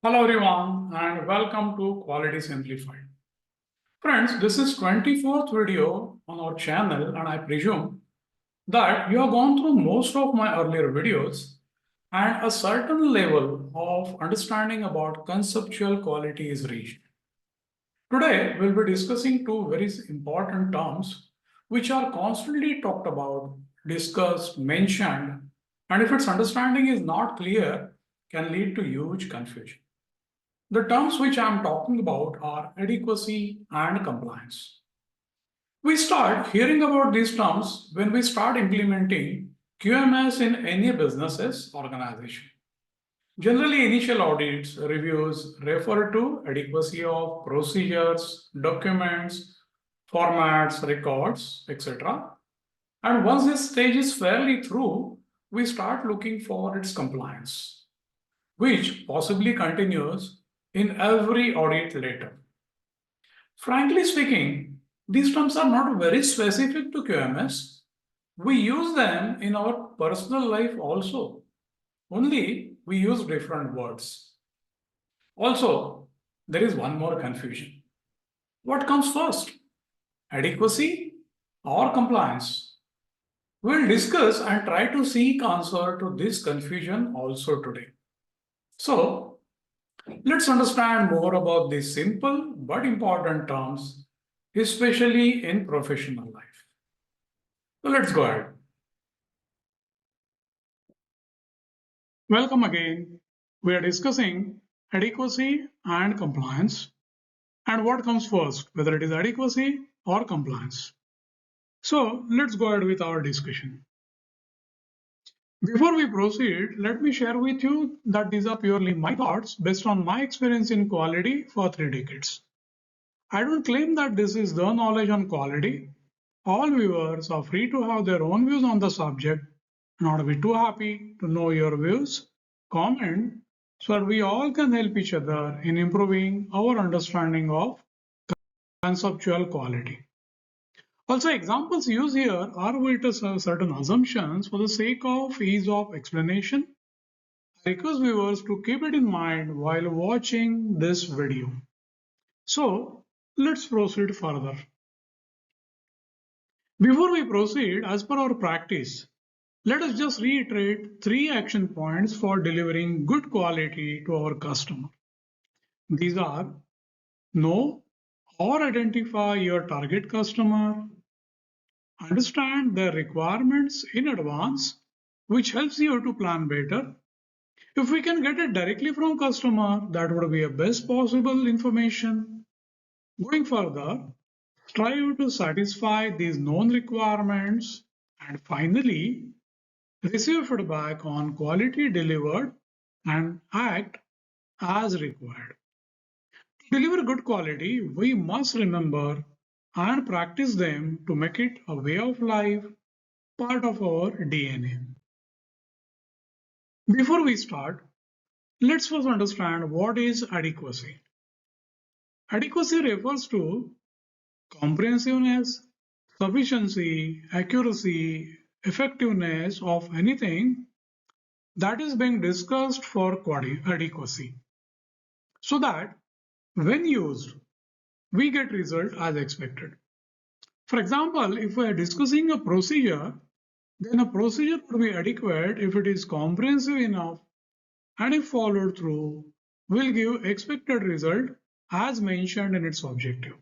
Hello everyone and welcome to Quality Simplified. Friends, this is 24th video on our channel and I presume that you have gone through most of my earlier videos and a certain level of understanding about conceptual quality is reached. Today, we'll be discussing two very important terms which are constantly talked about, discussed, mentioned, and if its understanding is not clear, can lead to huge confusion. The terms which I am talking about are adequacy and compliance. We start hearing about these terms when we start implementing QMS in any business's organization. Generally, initial audits, reviews refer to adequacy of procedures, documents, formats, records, etc. And once this stage is fairly through, we start looking for its compliance, which possibly continues in every audit later. Frankly speaking, these terms are not very specific to QMS. We use them in our personal life also, only we use different words. Also, there is one more confusion. What comes first? Adequacy or compliance? We'll discuss and try to seek answer to this confusion also today. So, let's understand more about these simple but important terms, especially in professional life. So let's go ahead. Welcome again. We are discussing adequacy and compliance and what comes first, whether it is adequacy or compliance. So let's go ahead with our discussion. Before we proceed, let me share with you that these are purely my thoughts based on my experience in quality for 3 decades. I don't claim that this is the knowledge on quality. All viewers are free to have their own views on the subject, and I'd be too happy to know your views, comment, so that we all can help each other in improving our understanding of conceptual quality. Also, examples used here are with certain assumptions for the sake of ease of explanation. I request viewers to keep it in mind while watching this video. So, let's proceed further. Before we proceed, as per our practice, let us just reiterate 3 action points for delivering good quality to our customer. These are: know or identify your target customer, understand their requirements in advance, which helps you to plan better. If we can get it directly from customer, that would be a best possible information. Going further, strive to satisfy these known requirements. And finally, receive feedback on quality delivered and act as required. To deliver good quality, we must remember and practice them to make it a way of life, part of our DNA. Before we start, let's first understand what is adequacy. Adequacy refers to comprehensiveness, sufficiency, accuracy, effectiveness of anything that is being discussed for adequacy, so that when used, we get result as expected. For example, if we are discussing a procedure, then a procedure would be adequate if it is comprehensive enough and if followed through will give expected result as mentioned in its objective.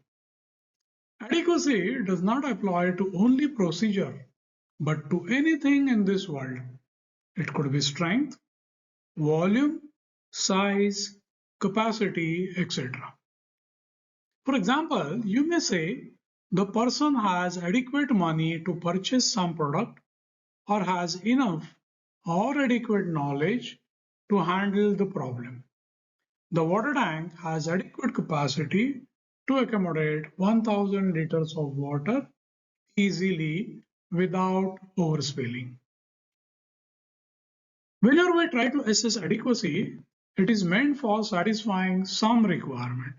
Adequacy does not apply to only procedure but to anything in this world. It could be strength, volume, size, capacity, etc. For example, you may say the person has adequate money to purchase some product or has enough or adequate knowledge to handle the problem. The water tank has adequate capacity to accommodate 1000 liters of water easily without overspilling. Whenever we try to assess adequacy, it is meant for satisfying some requirement.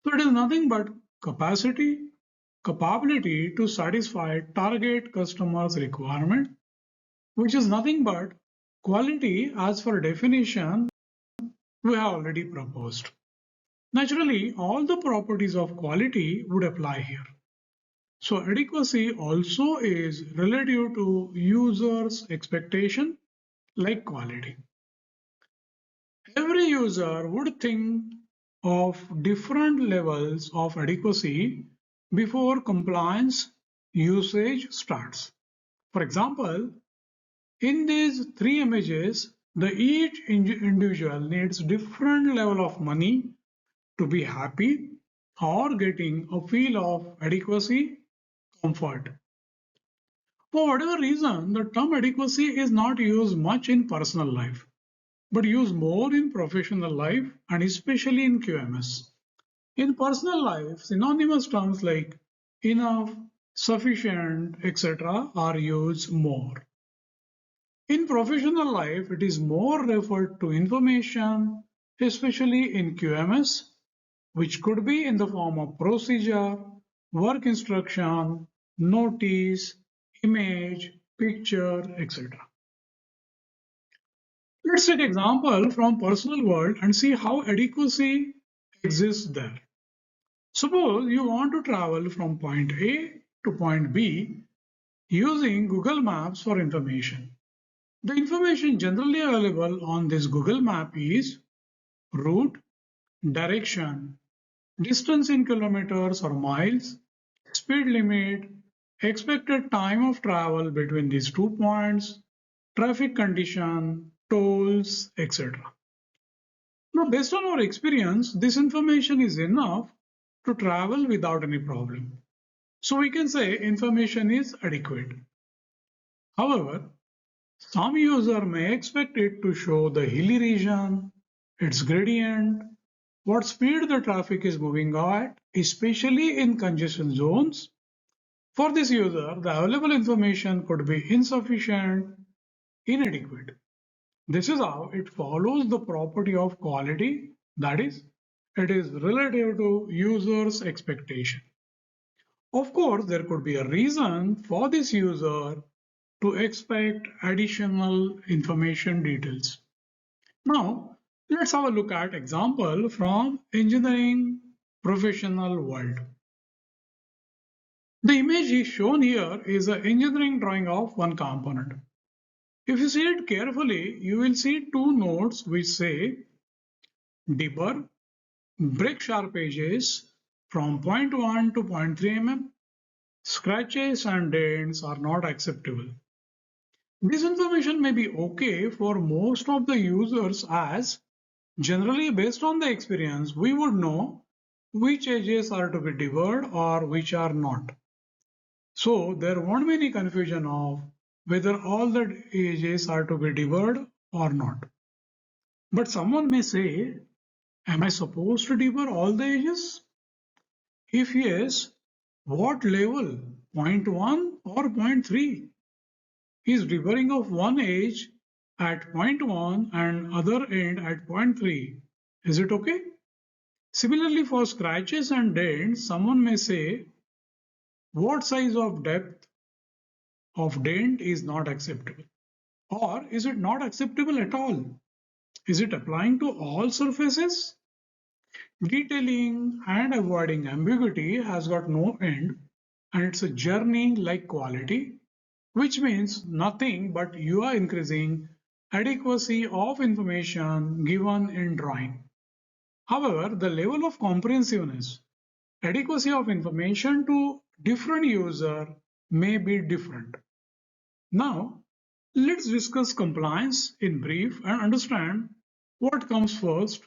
So it is nothing but capacity, capability to satisfy target customer's requirement, which is nothing but quality as per definition we have already proposed. Naturally, all the properties of quality would apply here. So adequacy also is relative to users' expectation like quality. Every user would think of different levels of adequacy before compliance usage starts. For example, in these three images, the each individual needs different level of money to be happy or getting a feel of adequacy, comfort. For whatever reason, the term adequacy is not used much in personal life, but used more in professional life and especially in QMS. In personal life, synonymous terms like enough, sufficient, etc. are used more. In professional life, it is more referred to information, especially in QMS, which could be in the form of procedure, work instruction, notice, image, picture, etc. Let's take example from personal world and see how adequacy exists there. Suppose you want to travel from point A to point B using Google Maps for information. The information generally available on this Google map is route, direction, distance in kilometers or miles, speed limit, expected time of travel between these 2 points, traffic condition, tolls, etc. Now, based on our experience, this information is enough to travel without any problem. So we can say information is adequate. However, some user may expect it to show the hilly region, its gradient, what speed the traffic is moving at, especially in congestion zones. For this user, the available information could be insufficient, inadequate. This is how it follows the property of quality, that is, it is relative to user's expectation. Of course, there could be a reason for this user to expect additional information details. Now, let's have a look at example from engineering professional world. The image is shown here is an engineering drawing of one component. If you see it carefully, you will see two notes which say dipper, break sharp edges from point 1 to point 3 mm. Scratches and dents are not acceptable. This information may be okay for most of the users as generally based on the experience we would know which edges are to be deburred or which are not. So there won't be any confusion of whether all the edges are to be deburred or not. But someone may say, am I supposed to deburr all the edges? If yes, what level? Point 1 or point 3? Is deburring of one edge at point 1 and other end at point 3. Is it okay? Similarly, for scratches and dents, someone may say, what size of depth of dent is not acceptable? Or is it not acceptable at all? Is it applying to all surfaces? Detailing and avoiding ambiguity has got no end, and it's a journey like quality, which means nothing but you are increasing adequacy of information given in drawing. However, the level of comprehensiveness, adequacy of information to different user may be different. Now, let's discuss compliance in brief and understand what comes first,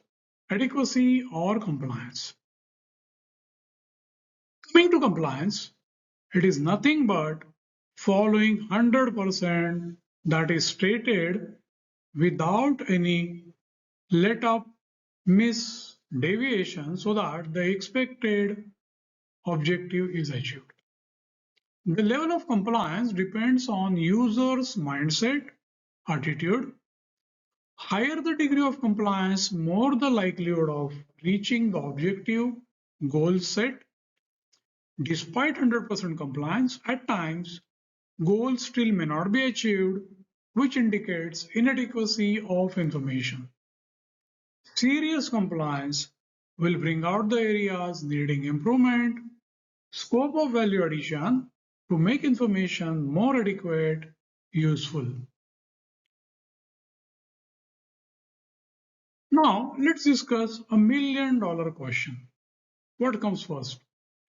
adequacy or compliance. Coming to compliance, it is nothing but following 100% that is stated without any let up miss deviation so that the expected objective is achieved. The level of compliance depends on user's mindset, attitude. Higher the degree of compliance, more the likelihood of reaching the objective goal set. Despite 100% compliance, at times goals still may not be achieved, which indicates inadequacy of information. Serious compliance will bring out the areas needing improvement, scope of value addition to make information more adequate, useful. Now, let's discuss $1 million question. What comes first,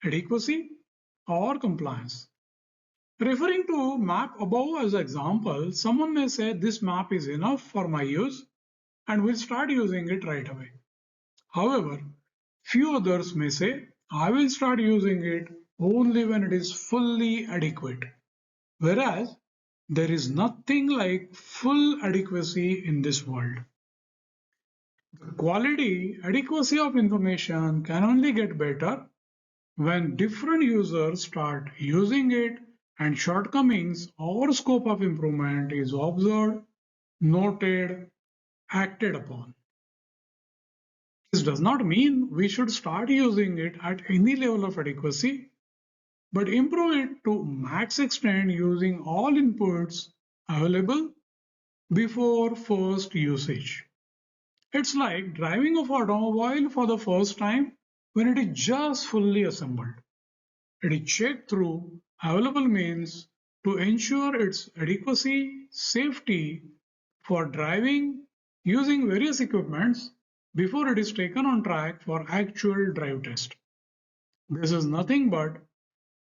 adequacy or compliance? Referring to map above as an example, someone may say this map is enough for my use and will start using it right away. However, few others may say I will start using it only when it is fully adequate. Whereas there is nothing like full adequacy in this world. The quality, adequacy of information can only get better when different users start using it and shortcomings or scope of improvement is observed, noted, acted upon. This does not mean we should start using it at any level of adequacy, but improve it to max extent using all inputs available before first usage. It's like driving a automobile for the first time when it is just fully assembled. It is checked through available means to ensure its adequacy, safety for driving using various equipments before it is taken on track for actual drive test. This is nothing but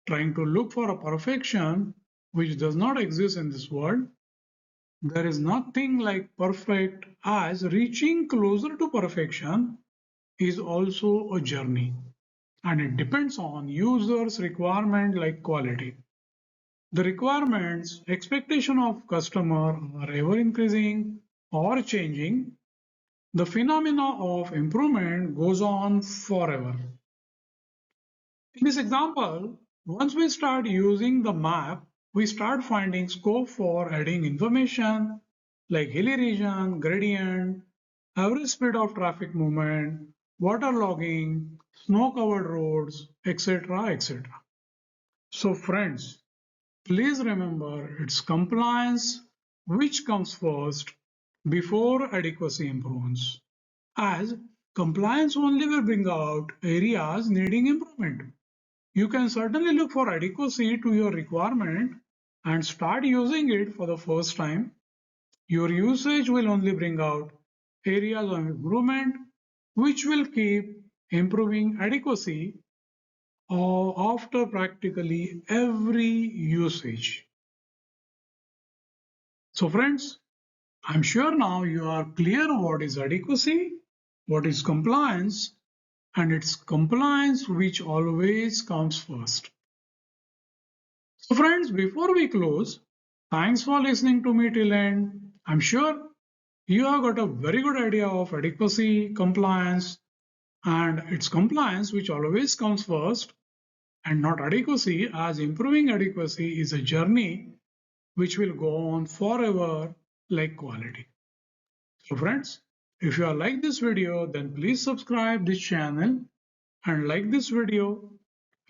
trying to look for a perfection which does not exist in this world. There is nothing like perfect, as reaching closer to perfection is also a journey and it depends on users' requirement like quality. The requirements, expectation of customer are ever increasing or changing. The phenomena of improvement goes on forever. In this example, once we start using the map, we start finding scope for adding information like hilly region, gradient, average speed of traffic movement, water logging, snow-covered roads, etc. etc. So friends, please remember it's compliance which comes first before adequacy improves, as compliance only will bring out areas needing improvement. You can certainly look for adequacy to your requirement and start using it for the first time. Your usage will only bring out areas of improvement which will keep improving adequacy after practically every usage. So friends, I'm sure now you are clear what is adequacy, what is compliance, and it's compliance which always comes first. So friends, before we close, thanks for listening to me till end. I'm sure you have got a very good idea of adequacy, compliance, and it's compliance which always comes first and not adequacy, as improving adequacy is a journey which will go on forever like quality. So friends, if you are like this video, then please subscribe this channel and like this video.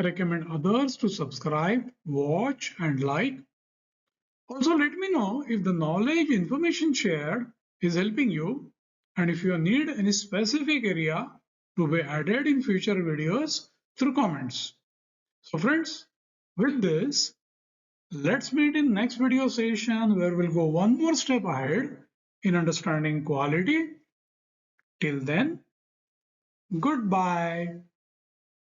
Recommend others to subscribe, watch and like. Also let me know if the knowledge information shared is helping you and if you need any specific area to be added in future videos through comments. So friends, with this, let's meet in next video session where we'll go one more step ahead in understanding quality. Till then, goodbye.